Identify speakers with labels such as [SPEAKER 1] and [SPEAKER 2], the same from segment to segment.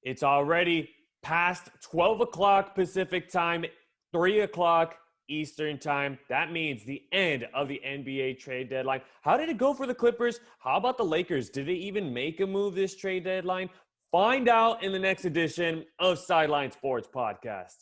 [SPEAKER 1] It's already past 12 o'clock Pacific time, 3 o'clock Eastern time. That means the end of the NBA trade deadline. How did it go for the Clippers? How about the Lakers? Did they even make a move this trade deadline? Find out in the next edition of Sideline Sports Podcast.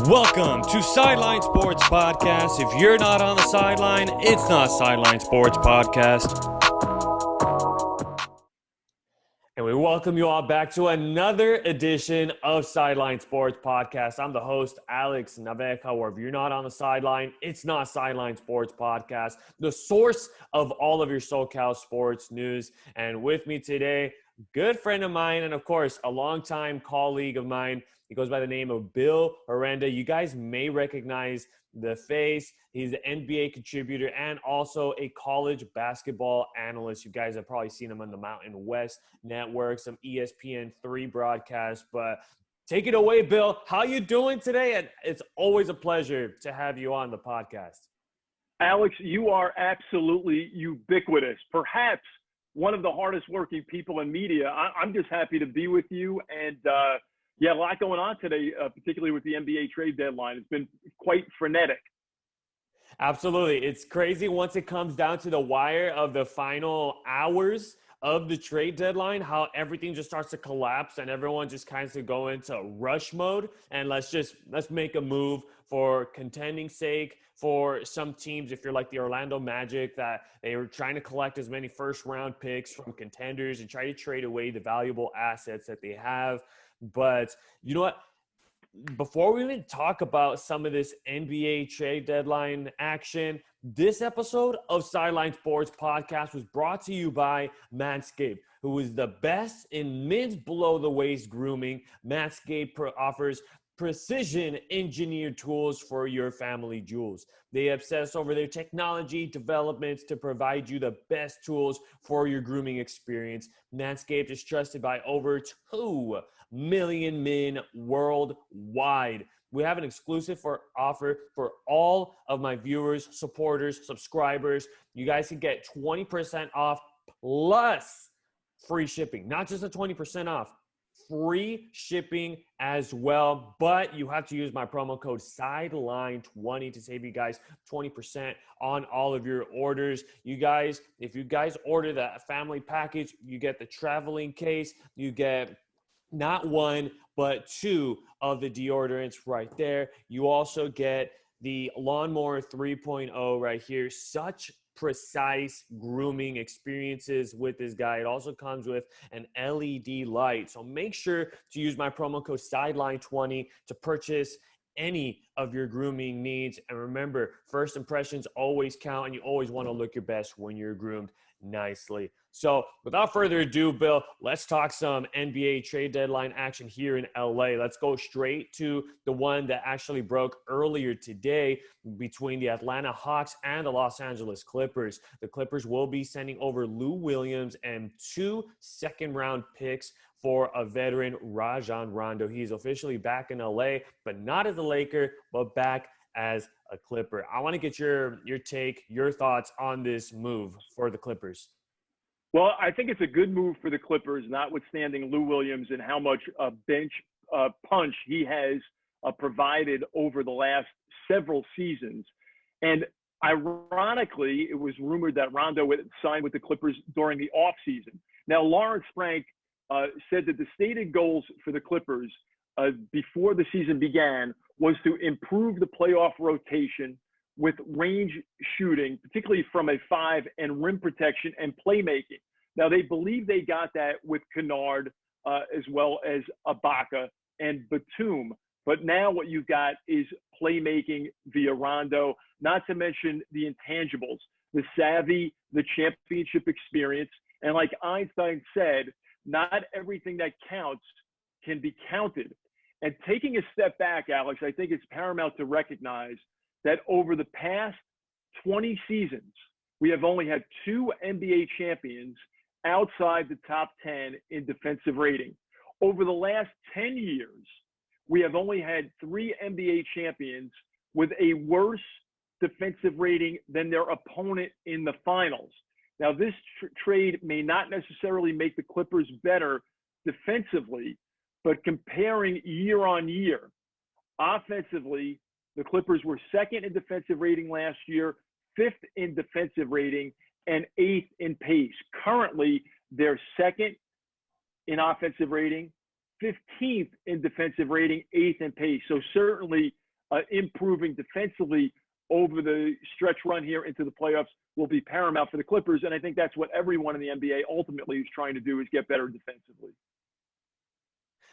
[SPEAKER 1] Welcome to Sideline Sports Podcast. If you're not on the sideline, it's not Sideline Sports Podcast. And we welcome you all back to another edition of Sideline Sports Podcast. I'm the host, Alex Naveja, where if you're not on the sideline, it's not Sideline Sports Podcast, the source of all of your SoCal sports news. And with me today, good friend of mine, and of course, a longtime colleague of mine. He goes by the name of Bill Herenda. You guys may recognize the face. He's an NBA contributor and also a college basketball analyst. You guys have probably seen him on the Mountain West Network, some ESPN3 broadcasts. But take it away, Bill. How you doing today? And it's always a pleasure to have you on the podcast.
[SPEAKER 2] Alex, you are absolutely ubiquitous. Perhaps one of the hardest working people in media. I'm just happy to be with you. And, yeah, a lot going on today, particularly with the NBA trade deadline. It's been quite frenetic.
[SPEAKER 1] Absolutely. It's crazy once it comes down to the wire of the final hours of the trade deadline, how everything just starts to collapse and everyone just kind of go into rush mode. And let's make a move for contending's sake. For some teams, if you're like the Orlando Magic, that they were trying to collect as many first-round picks from contenders and try to trade away the valuable assets that they have. But you know what? Before we even talk about some of this NBA trade deadline action, this episode of Sideline Sports Podcast was brought to you by Manscaped, who is the best in men's below-the-waist grooming. Manscaped offers precision engineered tools for your family jewels. They obsess over their technology developments to provide you the best tools for your grooming experience. Manscaped is trusted by over 2 million men worldwide. We have an exclusive offer for all of my viewers, supporters, subscribers. You guys can get 20% off plus free shipping. Not just a 20% off. Free shipping as well, but you have to use my promo code SIDELINE20 to save you guys 20% on all of your orders. You guys, if you guys order the family package, you get the traveling case, you get not one, but 2 of the deodorants right there. You also get the Lawnmower 3.0 right here. Such precise grooming experiences with this guy. It also comes with an LED light. So make sure to use my promo code SIDELINE20 to purchase any of your grooming needs. And remember, first impressions always count, and you always want to look your best when you're groomed nicely. So without further ado, Bill, let's talk some NBA trade deadline action here in LA. Let's go straight to the one that actually broke earlier today between the Atlanta Hawks and the Los Angeles Clippers. The Clippers will be sending over Lou Williams and 2 second-round picks for a veteran, Rajon Rondo. He's officially back in LA, but not as a Laker, but back as a Clipper. I want to get your take, your thoughts on this move for the Clippers.
[SPEAKER 2] Well, I think it's a good move for the Clippers, notwithstanding Lou Williams and how much bench punch he has provided over the last several seasons. And ironically, it was rumored that Rondo would sign with the Clippers during the offseason. Now, Lawrence Frank said that the stated goals for the Clippers before the season began was to improve the playoff rotation with range shooting, particularly from a 5, and rim protection and playmaking. Now, they believe they got that with Kennard as well as Ibaka and Batum. But now what you've got is playmaking via Rondo, not to mention the intangibles, the savvy, the championship experience. And like Einstein said, not everything that counts can be counted. And taking a step back, Alex, I think it's paramount to recognize that over the past 20 seasons, we have only had 2 NBA champions outside the top 10 in defensive rating. Over the last 10 years, we have only had 3 NBA champions with a worse defensive rating than their opponent in the finals. Now, this trade may not necessarily make the Clippers better defensively, but comparing year on year, offensively, the Clippers were 2nd in defensive rating last year, 5th in defensive rating, and 8th in pace. Currently, they're 2nd in offensive rating, 15th in defensive rating, 8th in pace. So certainly improving defensively over the stretch run here into the playoffs will be paramount for the Clippers. And I think that's what everyone in the NBA ultimately is trying to do, is get better defensively.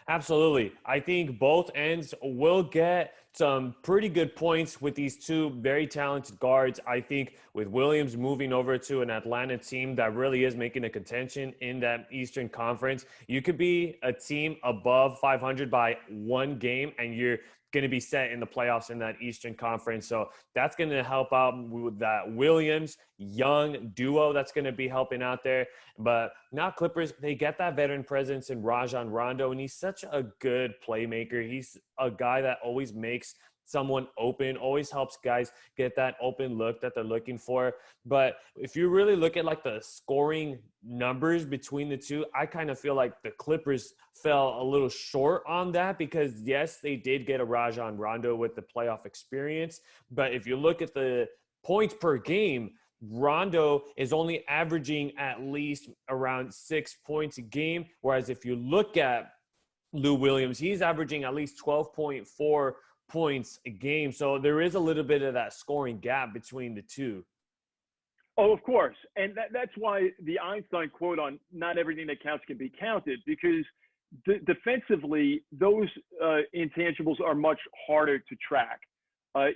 [SPEAKER 1] Absolutely. I think both ends will get some pretty good points with these 2 very talented guards. I think with Williams moving over to an Atlanta team that really is making a contention in that Eastern Conference, you could be a team above 500 by 1 game, and you're going to be set in the playoffs in that Eastern Conference. So that's going to help out with that Williams-Young duo that's going to be helping out there. But now Clippers, they get that veteran presence in Rajon Rondo, and he's such a good playmaker. He's a guy that always makes someone open, always helps guys get that open look that they're looking for. But if you really look at like the scoring numbers between the two, I kind of feel like the Clippers fell a little short on that, because yes, they did get a Rajon Rondo with the playoff experience. But if you look at the points per game, Rondo is only averaging at least around 6 points a game. Whereas if you look at Lou Williams, he's averaging at least 12.4 points a game. So there is a little bit of that scoring gap between the two.
[SPEAKER 2] Oh, of course. And that's why the Einstein quote on not everything that counts can be counted, because defensively, those intangibles are much harder to track.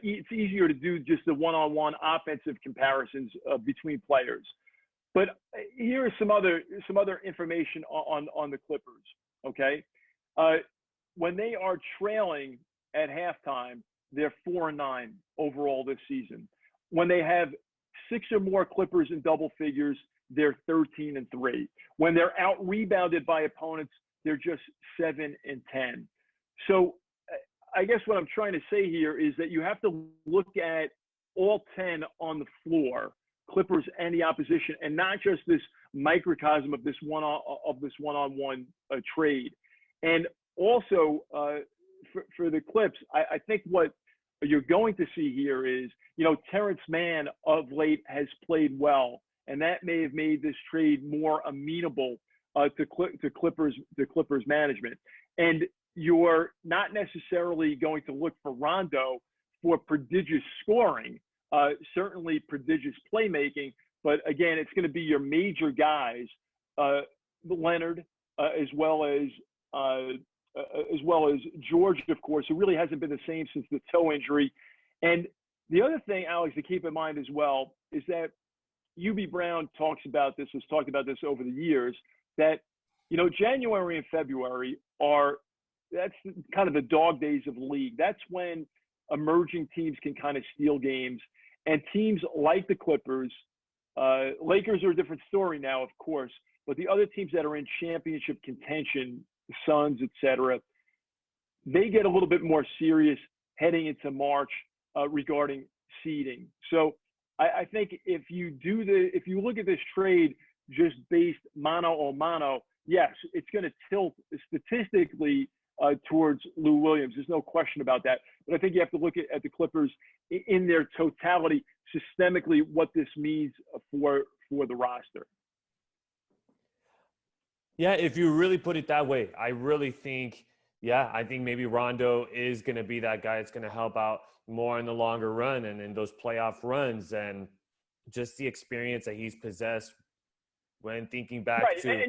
[SPEAKER 2] It's easier to do just the one-on-one offensive comparisons between players. But here is some other information on the Clippers, okay? When they are trailing at halftime, they're 4-9 overall this season. When they have 6 or more Clippers in double figures, they're 13-3. When they're out-rebounded by opponents, they're just 7-10. So I guess what I'm trying to say here is that you have to look at all 10 on the floor, Clippers and the opposition, and not just this microcosm of this one-on-one trade. And also for the Clips, I think what you're going to see here is, Terrence Mann of late has played well, and that may have made this trade more amenable to Clippers management. And you're not necessarily going to look for Rondo for prodigious scoring, certainly prodigious playmaking, but again, it's going to be your major guys, Leonard, as well as George, of course, who really hasn't been the same since the toe injury. And the other thing, Alex, to keep in mind as well is that UB Brown has talked about this over the years, that, January and February that's kind of the dog days of the league. That's when emerging teams can kind of steal games. And teams like the Clippers, Lakers are a different story now, of course, but the other teams that are in championship contention, the Suns, et cetera, they get a little bit more serious heading into March regarding seeding. So I think if you look at this trade just based mano a mano, yes, it's going to tilt statistically towards Lou Williams. There's no question about that. But I think you have to look at the Clippers in their totality, systemically, what this means for the roster.
[SPEAKER 1] Yeah, if you really put it that way, I really think, I think maybe Rondo is going to be that guy that's going to help out more in the longer run and in those playoff runs, and just the experience that he's possessed when thinking back
[SPEAKER 2] right.
[SPEAKER 1] to.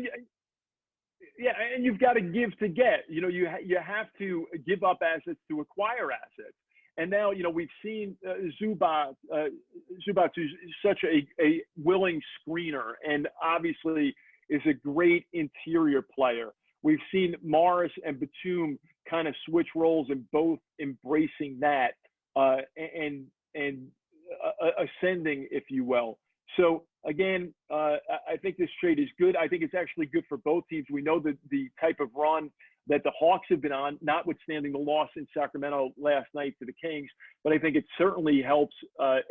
[SPEAKER 2] And you've got to give to get. You have to give up assets to acquire assets. And now, we've seen Zubac, who's such a willing screener, and obviously is a great interior player. We've seen Morris and Batum kind of switch roles and both embracing that and ascending, if you will. So again, I think this trade is good. I think it's actually good for both teams. We know that the type of run that the Hawks have been on, notwithstanding the loss in Sacramento last night to the Kings, but I think it certainly helps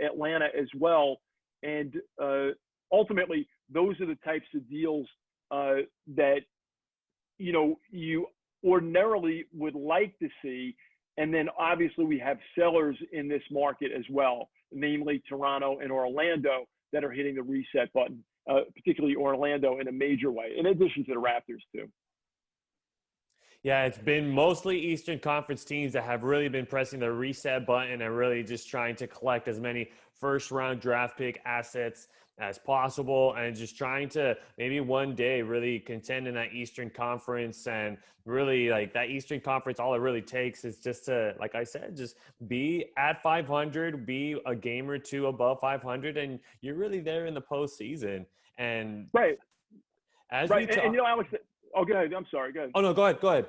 [SPEAKER 2] Atlanta as well. And ultimately, those are the types of deals that, you know, you ordinarily would like to see. And then obviously we have sellers in this market as well, namely Toronto and Orlando, that are hitting the reset button, particularly Orlando in a major way, in addition to the Raptors too.
[SPEAKER 1] Yeah, it's been mostly Eastern Conference teams that have really been pressing the reset button and really just trying to collect as many first-round draft pick assets as possible and just trying to maybe one day really contend in that Eastern Conference. And really, like, that Eastern Conference, all it really takes is just to, like I said, just be at 500, be a game or two above 500, and you're really there in the postseason. And
[SPEAKER 2] right.
[SPEAKER 1] As
[SPEAKER 2] right.
[SPEAKER 1] we talk,
[SPEAKER 2] and you know, Alex, oh, go ahead. I'm sorry. Go ahead.
[SPEAKER 1] Oh, no, go ahead.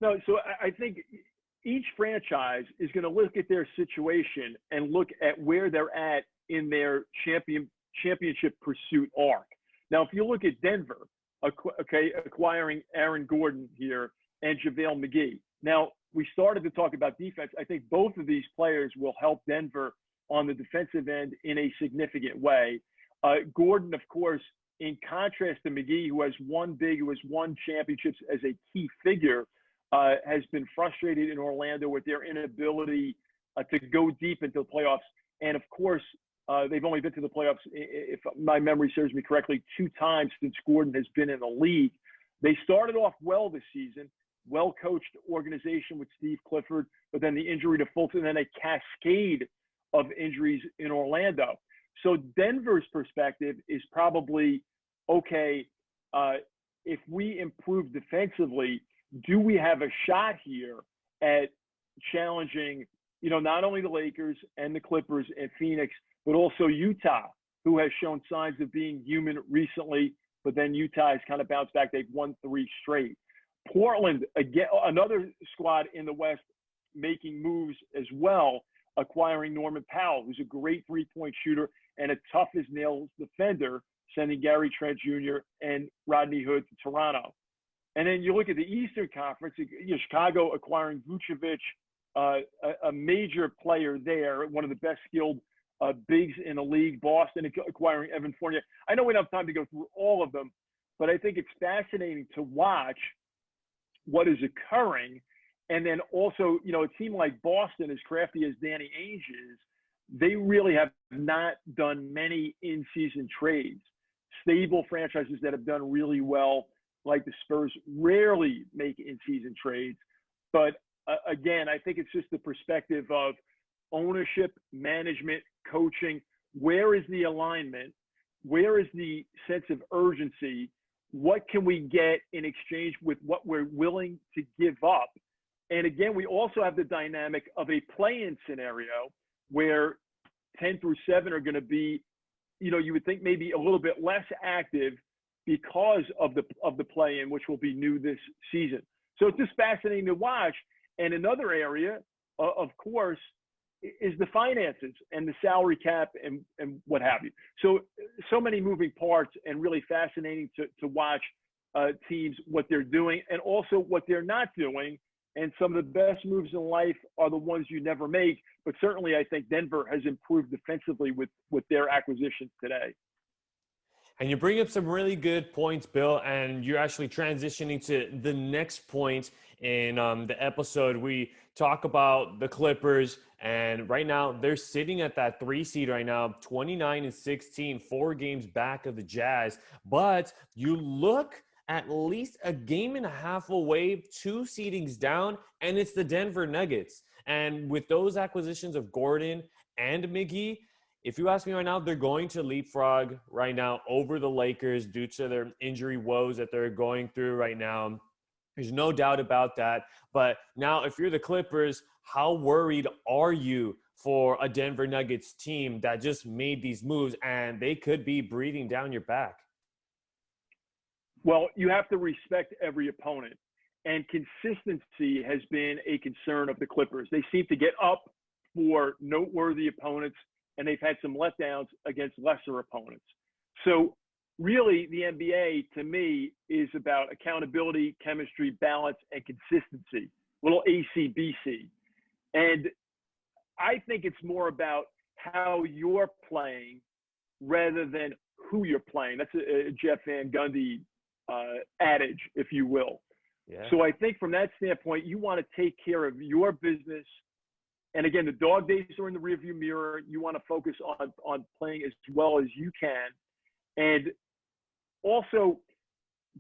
[SPEAKER 2] No, so I think each franchise is going to look at their situation and look at where they're at in their championship pursuit arc. Now, if you look at Denver, acquiring Aaron Gordon here and JaVale McGee. Now, we started to talk about defense. I think both of these players will help Denver on the defensive end in a significant way. Gordon, of course, in contrast to McGee, who has won championships as a key figure, has been frustrated in Orlando with their inability to go deep into the playoffs. And of course, they've only been to the playoffs, if my memory serves me correctly, 2 times since Gordon has been in the league. They started off well this season, well-coached organization with Steve Clifford, but then the injury to Fulton, and then a cascade of injuries in Orlando. So Denver's perspective is probably, okay, if we improve defensively, do we have a shot here at challenging, you know, not only the Lakers and the Clippers and Phoenix, but also Utah, who has shown signs of being human recently, but then Utah has kind of bounced back. They've won 3 straight. Portland, again, another squad in the West making moves as well, acquiring Norman Powell, who's a great three-point shooter and a tough-as-nails defender, sending Gary Trent Jr. and Rodney Hood to Toronto. And then you look at the Eastern Conference, you know, Chicago acquiring Vucevic, a major player there, one of the best skilled bigs in the league. Boston acquiring Evan Fournier. I know we don't have time to go through all of them, but I think it's fascinating to watch what is occurring. And then also, you know, a team like Boston, as crafty as Danny Ainge is, they really have not done many in-season trades. Stable franchises that have done really well, like the Spurs, rarely make in-season trades. But again, I think it's just the perspective of ownership, management, coaching. Where is the alignment? Where is the sense of urgency? What can we get in exchange with what we're willing to give up? And again, we also have the dynamic of a play-in scenario where 10 through 7 are going to be, you know, you would think maybe a little bit less active because of the play-in, which will be new this season. So it's just fascinating to watch. And another area, of course, is the finances and the salary cap and what have you. So many moving parts, and really fascinating to watch teams, what they're doing and also what they're not doing. And some of the best moves in life are the ones you never make. But certainly I think Denver has improved defensively with their acquisitions today.
[SPEAKER 1] And you bring up some really good points, Bill, and you're actually transitioning to the next point in the episode. We talk about the Clippers, and right now they're sitting at that 3 seed right now, 29-16, 4 games back of the Jazz. But you look at least a game and a half away, 2 seedings down, and it's the Denver Nuggets. And with those acquisitions of Gordon and McGee, if you ask me right now, they're going to leapfrog right now over the Lakers due to their injury woes that they're going through right now. There's no doubt about that. But now, if you're the Clippers, how worried are you for a Denver Nuggets team that just made these moves and they could be breathing down your back?
[SPEAKER 2] Well, you have to respect every opponent. and consistency has been a concern of the Clippers. They seem to get up for noteworthy opponents, and they've had some letdowns against lesser opponents. So really, the NBA, to me, is about accountability, chemistry, balance, and consistency. Little ACBC. And I think it's more about how you're playing rather than who you're playing. That's a Jeff Van Gundy adage, if you will.
[SPEAKER 1] Yeah.
[SPEAKER 2] So I think from that standpoint, you want to take care of your business. And again, the dog days are in the rearview mirror. You want to focus on playing as well as you can. And also,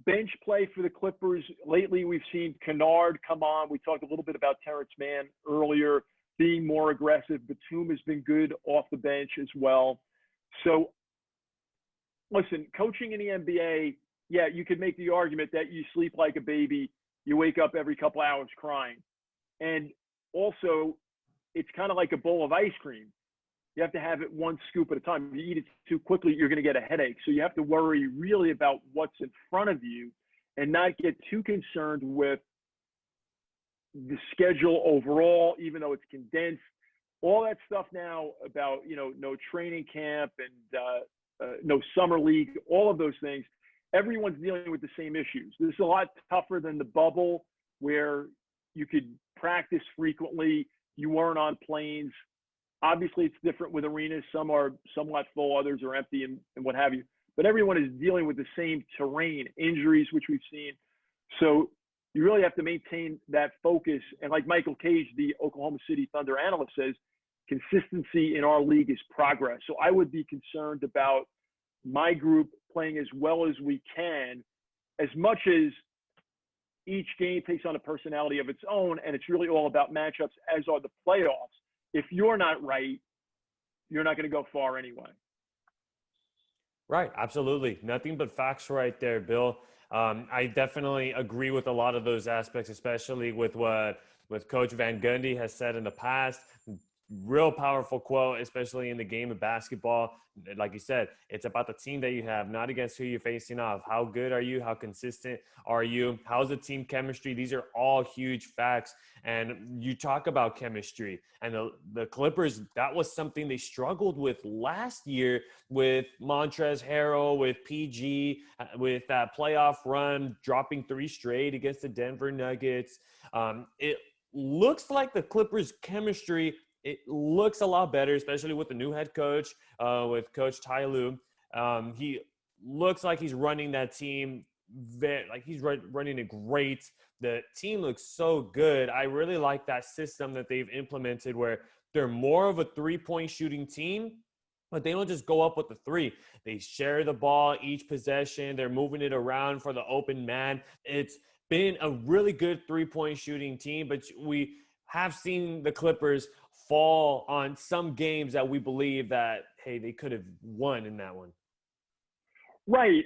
[SPEAKER 2] bench play for the Clippers. Lately, we've seen Kennard come on. We talked a little bit about Terrence Mann earlier, being more aggressive. Batum has been good off the bench as well. So, listen, coaching in the NBA, yeah, you could make the argument that you sleep like a baby. You wake up every couple hours crying. And also, it's kind of like a bowl of ice cream. You have to have it one scoop at a time. If you eat it too quickly, you're going to get a headache. So you have to worry really about what's in front of you and not get too concerned with the schedule overall, even though it's condensed. All that stuff now about, no training camp and no summer league, all of those things, everyone's dealing with the same issues. This is a lot tougher than the bubble where you could practice frequently. You weren't on planes. Obviously, it's different with arenas. Some are somewhat full, others are empty, and what have you. But everyone is dealing with the same terrain, injuries, which we've seen. So you really have to maintain that focus. And like Michael Cage, the Oklahoma City Thunder analyst, says, consistency in our league is progress. So I would be concerned about my group playing as well as we can, as much as each game takes on a personality of its own, and it's really all about matchups, as are the playoffs. If you're not right, you're not going to go far anyway.
[SPEAKER 1] Right. Absolutely. Nothing but facts right there, Bill. I definitely agree with a lot of those aspects, especially with what Coach Van Gundy has said in the past. Real powerful quote, especially in the game of basketball. Like you said, it's about the team that you have, not against who you're facing off. How good are you? How consistent are you? How's the team chemistry? These are all huge facts. And you talk about chemistry. And the Clippers, that was something they struggled with last year with Montrezl Harrell, with PG, with that playoff run, dropping 3 straight against the Denver Nuggets. It looks like the Clippers' chemistry, it looks a lot better, especially with the new head coach, with Coach Ty Lue. He looks like he's running that team he's running it great. The team looks so good. I really like that system that they've implemented where they're more of a 3-point shooting team, but they don't just go up with the 3. They share the ball each possession. They're moving it around for the open man. It's been a really good 3-point shooting team, but we have seen the Clippers fall on some games that we believe that, hey, they could have won in that one.
[SPEAKER 2] Right.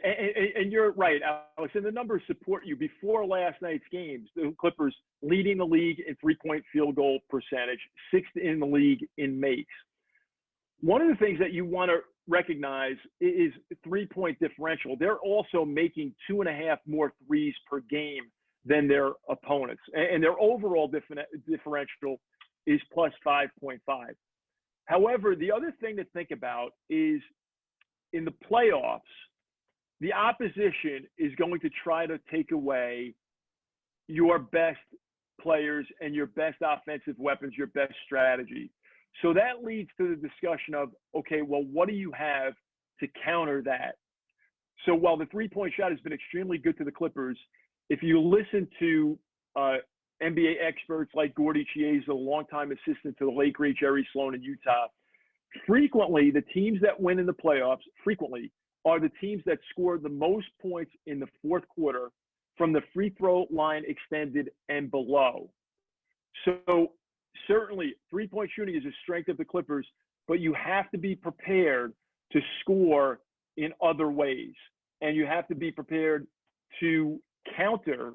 [SPEAKER 2] And you're right, Alex. And the numbers support you. Before last night's games, the Clippers leading the league in 3-point field goal percentage, 6th in the league in makes. One of the things that you want to recognize is 3-point differential. They're also making 2.5 more threes per game than their opponents. And their overall differential is plus 5.5. However, the other thing to think about is in the playoffs, the opposition is going to try to take away your best players and your best offensive weapons, your best strategy. So that leads to the discussion of, okay, well, what do you have to counter that? So while the 3-point shot has been extremely good to the Clippers, if you listen to NBA experts like Gordy Chiesa, a longtime assistant to the late great Jerry Sloan in Utah, frequently the teams that win in the playoffs are the teams that score the most points in the fourth quarter from the free throw line extended and below. So certainly 3-point shooting is a strength of the Clippers, but you have to be prepared to score in other ways. And you have to be prepared to counter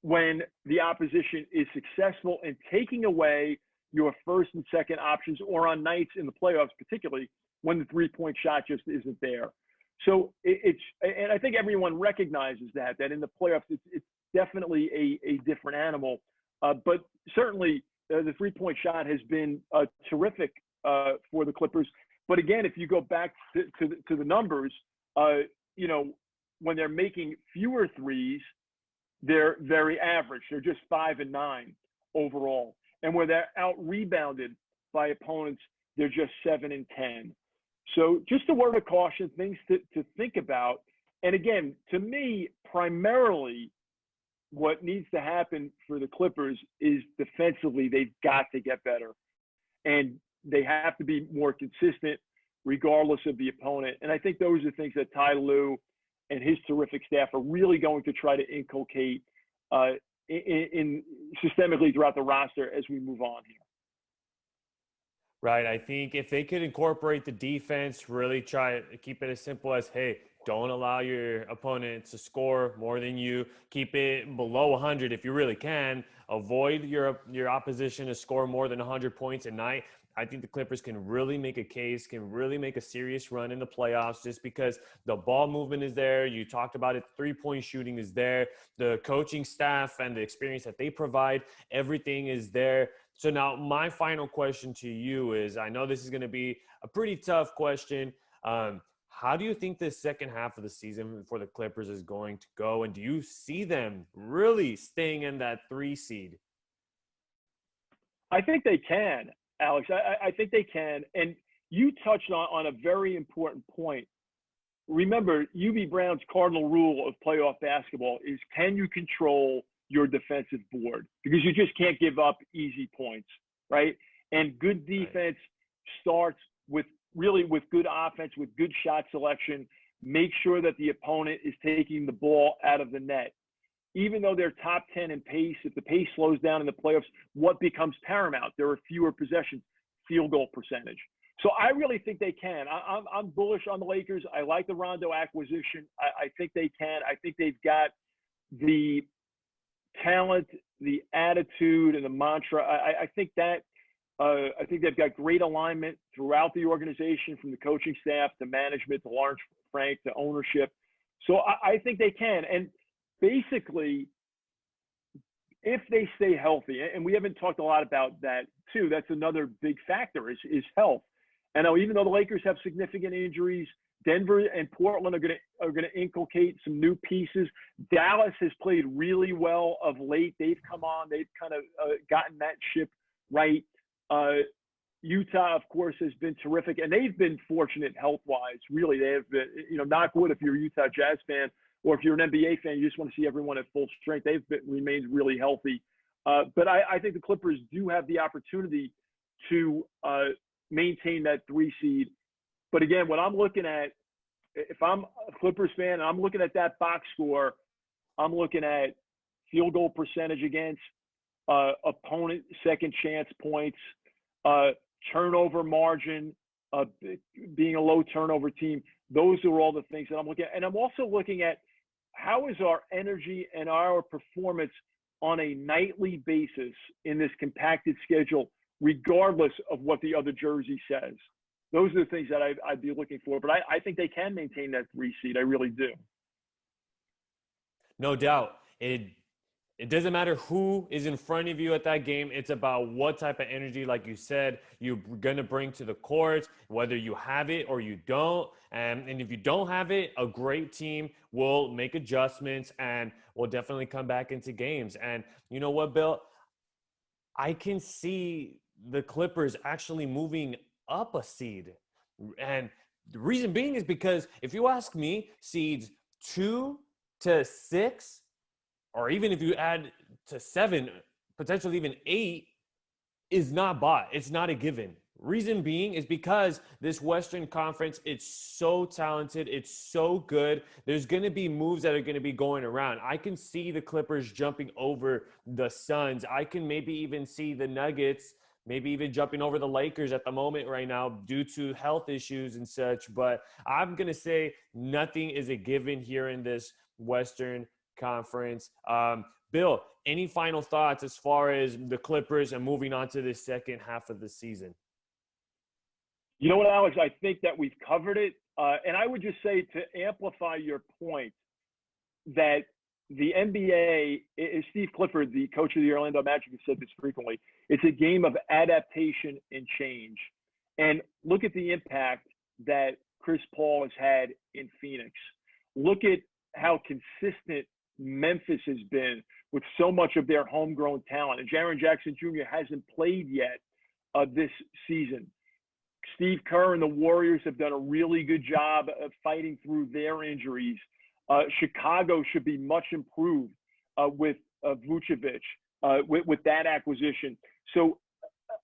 [SPEAKER 2] when the opposition is successful in taking away your first and second options, or on nights in the playoffs, particularly when the 3-point shot just isn't there. So and I think everyone recognizes that in the playoffs, it's definitely a different animal. But certainly the three-point shot has been terrific for the Clippers. But again, if you go back to the numbers, you know, when they're making fewer threes, they're very average. They're just 5 and 9 overall. And where they're out-rebounded by opponents, they're just 7 and 10. So just a word of caution, things to think about. And again, to me, primarily what needs to happen for the Clippers is defensively, they've got to get better. And they have to be more consistent regardless of the opponent. And I think those are things that Ty Lue and his terrific staff are really going to try to inculcate in systemically throughout the roster as we move on here.
[SPEAKER 1] Right. I think if they could incorporate the defense, really try to keep it as simple as, hey, don't allow your opponent to score more than you. Keep it below 100 if you really can. Avoid your opposition to score more than 100 points a night. I think the Clippers can really make a case, can really make a serious run in the playoffs just because the ball movement is there. You talked about it. Three-point shooting is there. The coaching staff and the experience that they provide, everything is there. So now my final question to you is, I know this is going to be a pretty tough question. How do you think the second half of the season for the Clippers is going to go? And do you see them really staying in that 3 seed?
[SPEAKER 2] I think they can. Alex, I think they can. And you touched on a very important point. Remember, UB Brown's cardinal rule of playoff basketball is, can you control your defensive board? Because you just can't give up easy points, right? And good defense starts with good offense, with good shot selection. Make sure that the opponent is taking the ball out of the net. Even though they're top 10 in pace, if the pace slows down in the playoffs, what becomes paramount? There are fewer possessions, field goal percentage. So I really think they can. I'm bullish on the Lakers. I like the Rondo acquisition. I think they can. I think they've got the talent, the attitude, and the mantra. I think they've got great alignment throughout the organization, from the coaching staff to management to Lawrence Frank to ownership. So I think they can. And basically, if they stay healthy, and we haven't talked a lot about that too, that's another big factor is health. And now, even though the Lakers have significant injuries, Denver and Portland are going to inculcate some new pieces. Dallas has played really well of late. They've come on. They've kind of gotten that ship right. Utah, of course, has been terrific, and they've been fortunate health-wise. Really, they have been, knock wood if you're a Utah Jazz fan, or if you're an NBA fan, you just want to see everyone at full strength. They've remained really healthy. But I think the Clippers do have the opportunity to maintain that 3 seed. But again, what I'm looking at, if I'm a Clippers fan and I'm looking at that box score, I'm looking at field goal percentage against, opponent second chance points, turnover margin, being a low turnover team. Those are all the things that I'm looking at. And I'm also looking at how is our energy and our performance on a nightly basis in this compacted schedule, regardless of what the other jersey says. Those are the things that I'd be looking for. But I think they can maintain that 3 seed. I really do.
[SPEAKER 1] No doubt. It doesn't matter who is in front of you at that game. It's about what type of energy, like you said, you're going to bring to the court, whether you have it or you don't. And if you don't have it, a great team will make adjustments and will definitely come back into games. And you know what, Bill? I can see the Clippers actually moving up a seed. And the reason being is because if you ask me, seeds 2 to 6, or even if you add to 7, potentially even 8, is not bought. It's not a given. Reason being is because this Western Conference, it's so talented. It's so good. There's going to be moves that are going to be going around. I can see the Clippers jumping over the Suns. I can maybe even see the Nuggets, maybe even jumping over the Lakers at the moment right now due to health issues and such. But I'm going to say nothing is a given here in this Western Conference. Bill, any final thoughts as far as the Clippers and moving on to the second half of the season?
[SPEAKER 2] You know what, Alex? I think that we've covered it. And I would just say, to amplify your point, that the NBA, Steve Clifford, the coach of the Orlando Magic, has said this frequently. It's a game of adaptation and change. And look at the impact that Chris Paul has had in Phoenix. Look at how consistent Memphis has been with so much of their homegrown talent. And Jaren Jackson Jr. hasn't played yet this season. Steve Kerr and the Warriors have done a really good job of fighting through their injuries. Chicago should be much improved with Vucevic, with that acquisition. So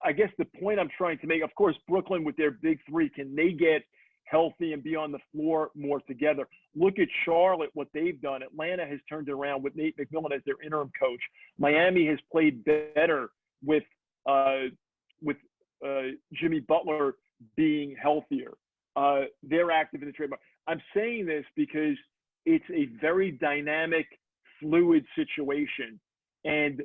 [SPEAKER 2] I guess the point I'm trying to make, of course, Brooklyn with their big three, can they get healthy and be on the floor more together? Look at Charlotte, what they've done. Atlanta has turned it around with Nate McMillan as their interim coach. Miami has played better with Jimmy Butler being healthier. They're active in the trade market. I'm saying this because it's a very dynamic, fluid situation. And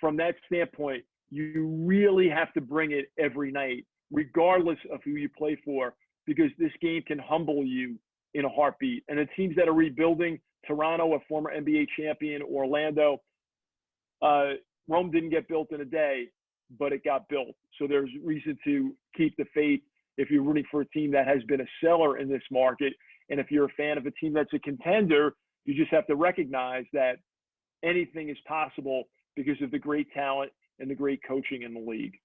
[SPEAKER 2] from that standpoint, you really have to bring it every night, regardless of who you play for, because this game can humble you in a heartbeat. And the teams that are rebuilding, Toronto, a former NBA champion, Orlando, Rome didn't get built in a day, but it got built. So there's reason to keep the faith if you're rooting for a team that has been a seller in this market. And if you're a fan of a team that's a contender, you just have to recognize that anything is possible because of the great talent and the great coaching in the league.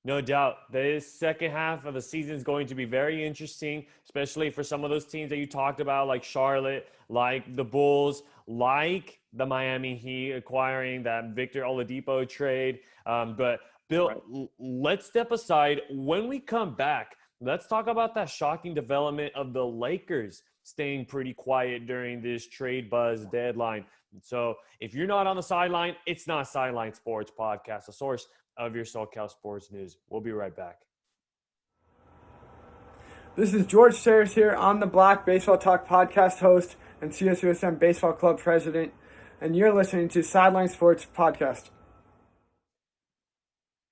[SPEAKER 1] No doubt. This second half of the season is going to be very interesting, especially for some of those teams that you talked about, like Charlotte, like the Bulls, like the Miami Heat acquiring that Victor Oladipo trade. But Bill,
[SPEAKER 2] Right.
[SPEAKER 1] Let's step aside. When we come back, let's talk about that shocking development of the Lakers staying pretty quiet during this trade buzz deadline. So if you're not on the sideline, it's not Sideline Sports Podcast, a source of your SoCal sports news. We'll be right back.
[SPEAKER 3] This is George Sayers here on the Block, Baseball Talk podcast host and CSUSM Baseball Club president, and you're listening to Sideline Sports Podcast.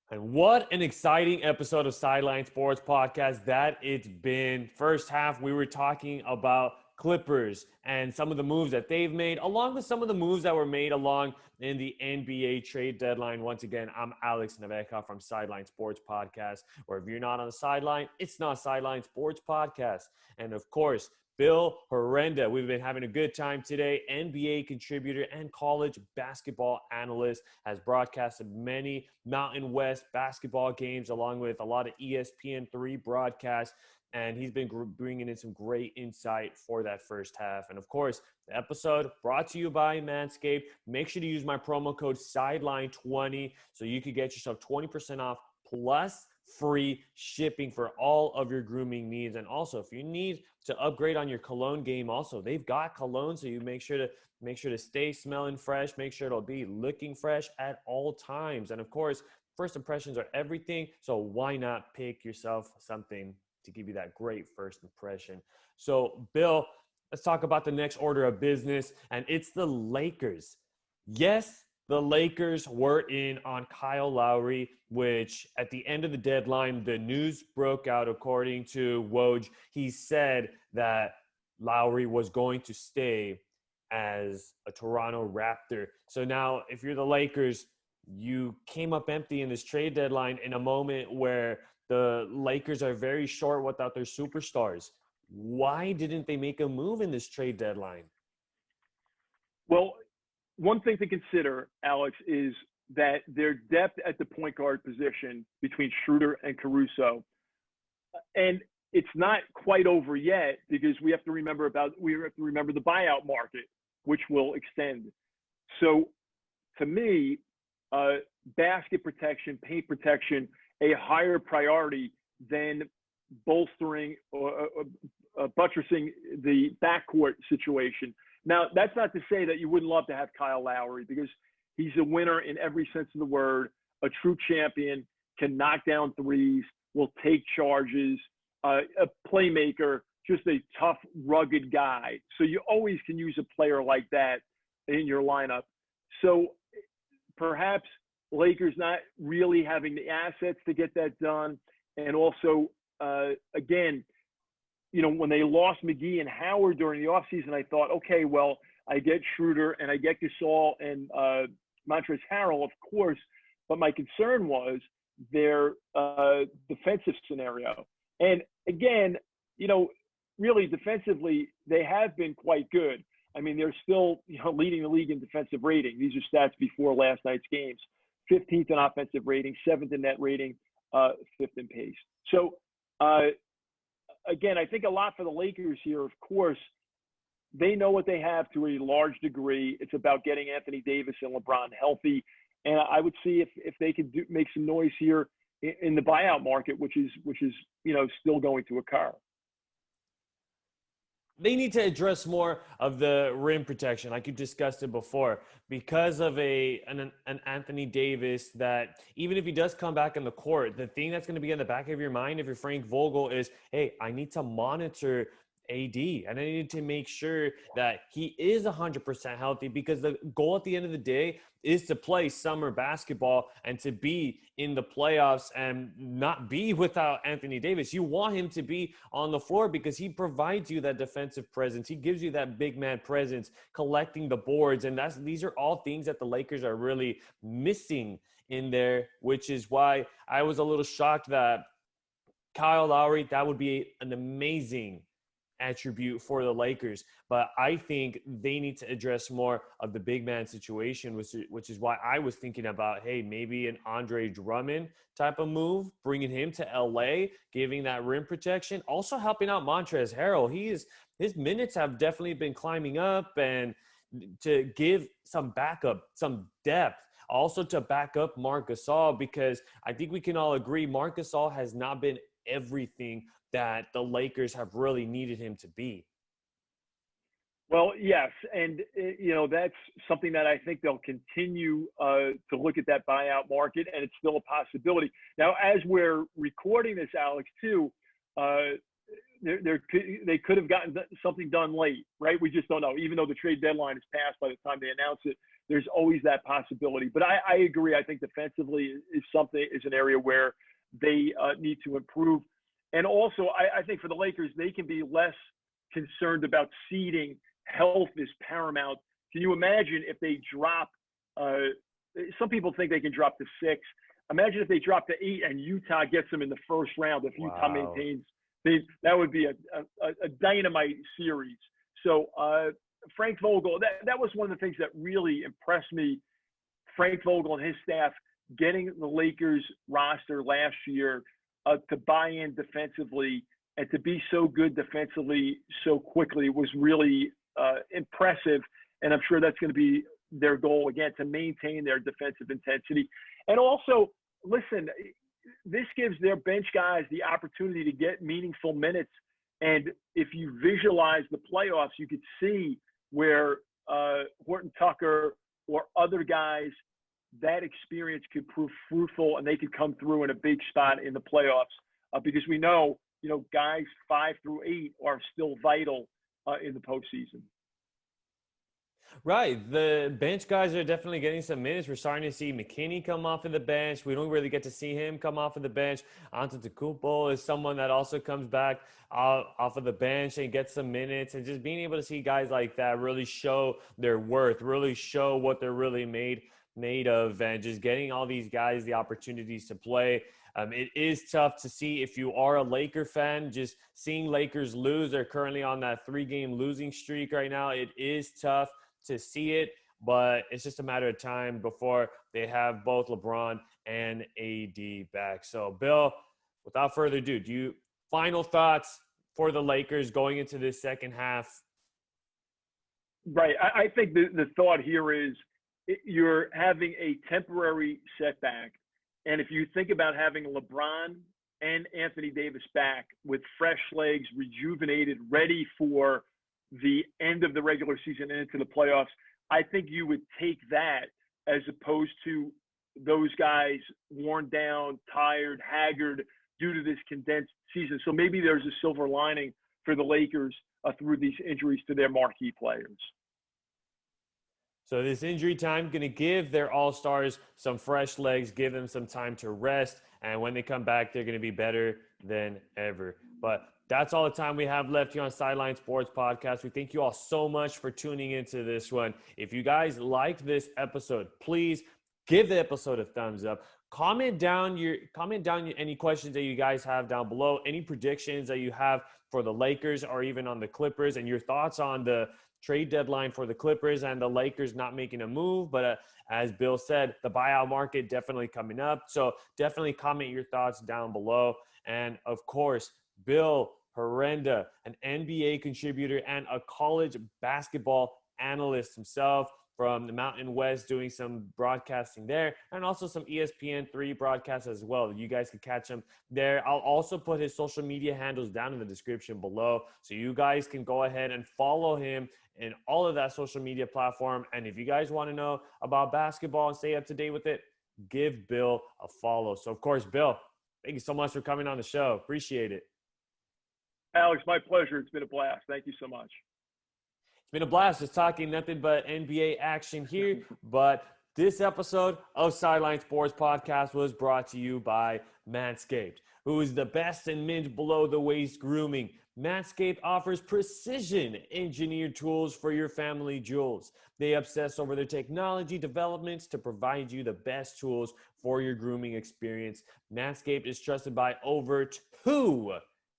[SPEAKER 1] And what an exciting episode of Sideline Sports Podcast that it's been. First half, we were talking about Clippers and some of the moves that they've made, along with some of the moves that were made along in the NBA trade deadline. Once again, I'm Alex Naveja from Sideline Sports Podcast, where if you're not on the sideline, it's not Sideline Sports Podcast. And of course, Bill Herenda. We've been having a good time today. NBA contributor and college basketball analyst, has broadcasted many Mountain West basketball games along with a lot of ESPN3 broadcasts. And he's been bringing in some great insight for that first half. And of course, the episode brought to you by Manscaped. Make sure to use my promo code SIDELINE20 so you could get yourself 20% off plus free shipping for all of your grooming needs. And also, if you need to upgrade on your cologne game, also they've got cologne, so you make sure to stay smelling fresh, make sure it'll be looking fresh at all times. And of course, first impressions are everything, so why not pick yourself something to give you that great first impression? So Bill, let's talk about the next order of business, and it's the Lakers. Yes, the Lakers were in on Kyle Lowry, which at the end of the deadline, the news broke out. According to Woj, he said that Lowry was going to stay as a Toronto Raptor. So now, if you're the Lakers, you came up empty in this trade deadline in a moment where the Lakers are very short without their superstars. Why didn't they make a move in this trade deadline?
[SPEAKER 2] Well, one thing to consider, Alex, is that their depth at the point guard position between Schroeder and Caruso, and it's not quite over yet because we have to remember the buyout market, which will extend. So, to me, basket protection, paint protection, a higher priority than bolstering or buttressing the backcourt situation. Now, that's not to say that you wouldn't love to have Kyle Lowry, because he's a winner in every sense of the word, a true champion, can knock down threes, will take charges, a playmaker, just a tough, rugged guy. So you always can use a player like that in your lineup. So perhaps Lakers not really having the assets to get that done. And also, again, you know, when they lost McGee and Howard during the offseason, I thought, okay, well, I get Schroeder and I get Gasol and Montrezl Harrell, of course. But my concern was their defensive scenario. And again, really defensively, they have been quite good. I mean, they're still leading the league in defensive rating. These are stats before last night's games. 15th in offensive rating, 7th in net rating, 5th in pace. So, again, I think a lot for the Lakers here, of course, they know what they have to a large degree. It's about getting Anthony Davis and LeBron healthy. And I would see if they could make some noise here in the buyout market, which is still going to occur.
[SPEAKER 1] They need to address more of the rim protection, like you discussed it before, because of an Anthony Davis that even if he does come back in the court, the thing that's going to be in the back of your mind if you're Frank Vogel is, hey, I need to monitor AD and I need to make sure that he is 100% healthy, because the goal at the end of the day is to play summer basketball and to be in the playoffs and not be without Anthony Davis. You want him to be on the floor because he provides you that defensive presence. He gives you that big man presence, collecting the boards. And these are all things that the Lakers are really missing in there, which is why I was a little shocked that Kyle Lowry, that would be an amazing attribute for the Lakers, but I think they need to address more of the big man situation, which is why I was thinking about, hey, maybe an Andre Drummond type of move, bringing him to LA, giving that rim protection, also helping out Montrezl Harrell. His minutes have definitely been climbing up, and to give some backup, some depth, also to back up Marc Gasol, because I think we can all agree Marc Gasol has not been everything that the Lakers have really needed him to be.
[SPEAKER 2] Well, yes. And, that's something that I think they'll continue to look at that buyout market, and it's still a possibility. Now, as we're recording this, Alex, too, they could have gotten something done late, right? We just don't know. Even though the trade deadline is passed by the time they announce it, there's always that possibility. But I agree. I think defensively is an area where they need to improve. And also, I think for the Lakers, they can be less concerned about seeding. Health is paramount. Can you imagine if they drop some people think they can drop to 6. Imagine if they drop to 8 and Utah gets them in the first round. If Utah maintains, that would be a dynamite series. So Frank Vogel, that was one of the things that really impressed me. Frank Vogel and his staff getting the Lakers roster last year to buy in defensively and to be so good defensively so quickly was really impressive. And I'm sure that's going to be their goal, again, to maintain their defensive intensity. And also, listen, this gives their bench guys the opportunity to get meaningful minutes. And if you visualize the playoffs, you could see where Horton Tucker or other guys, that experience could prove fruitful and they could come through in a big spot in the playoffs because we know, guys 5 through 8 are still vital in the postseason.
[SPEAKER 1] Right. The bench guys are definitely getting some minutes. We're starting to see McKinney come off of the bench. We don't really get to see him come off of the bench. Antetokounmpo is someone that also comes back off of the bench and gets some minutes. And just being able to see guys like that really show their worth, really show what they're really made of, and just getting all these guys the opportunities to play. It is tough to see if you are a Laker fan, just seeing Lakers lose. They're currently on that 3-game losing streak right now. It is tough to see it, but it's just a matter of time before they have both LeBron and AD back. So, Bill, without further ado, final thoughts for the Lakers going into this second half?
[SPEAKER 2] Right. I think the thought here is you're having a temporary setback. And if you think about having LeBron and Anthony Davis back with fresh legs, rejuvenated, ready for the end of the regular season and into the playoffs, I think you would take that as opposed to those guys worn down, tired, haggard due to this condensed season. So maybe there's a silver lining for the Lakers through these injuries to their marquee players.
[SPEAKER 1] So this injury time going to give their all-stars some fresh legs, give them some time to rest, and when they come back, they're going to be better than ever. But that's all the time we have left here on Sideline Sports Podcast. We thank you all so much for tuning into this one. If you guys liked this episode, please give the episode a thumbs up. Comment down any questions that you guys have down below, any predictions that you have for the Lakers or even on the Clippers, and your thoughts on the trade deadline for the Clippers and the Lakers not making a move. But as Bill said, the buyout market definitely coming up. So definitely comment your thoughts down below. And of course, Bill Herenda, an NBA contributor and a college basketball analyst himself from the Mountain West, doing some broadcasting there, and also some ESPN3 broadcasts as well. You guys can catch him there. I'll also put his social media handles down in the description below, so you guys can go ahead and follow him in all of that social media platform. And if you guys want to know about basketball and stay up to date with it, give Bill a follow. So, of course, Bill, thank you so much for coming on the show. Appreciate it.
[SPEAKER 2] Alex, my pleasure. It's been a blast. Thank you so much.
[SPEAKER 1] It's been a blast just talking nothing but NBA action here. But this episode of Sideline Sports Podcast was brought to you by Manscaped, who is the best in men's below-the-waist grooming. Manscaped offers precision-engineered tools for your family jewels. They obsess over their technology developments to provide you the best tools for your grooming experience. Manscaped is trusted by over 2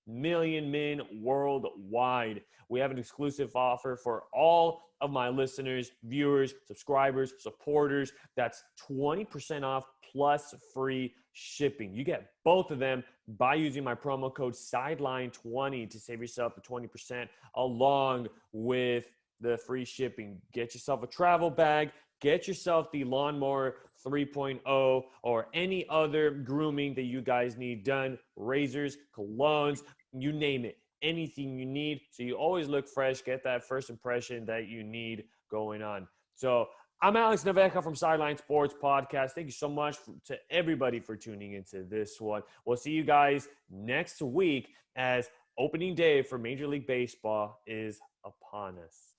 [SPEAKER 1] million men worldwide. We have an exclusive offer for all of my listeners, viewers, subscribers, supporters. That's 20% off plus free shipping. You get both of them by using my promo code SIDELINE20 to save yourself the 20% along with the free shipping. Get yourself a travel bag. Get yourself the Lawnmower 3.0 or any other grooming that you guys need done. Razors, colognes, you name it. Anything you need. So you always look fresh. Get that first impression that you need going on. So I'm Alex Naveja from Sideline Sports Podcast. Thank you so much to everybody for tuning into this one. We'll see you guys next week as opening day for Major League Baseball is upon us.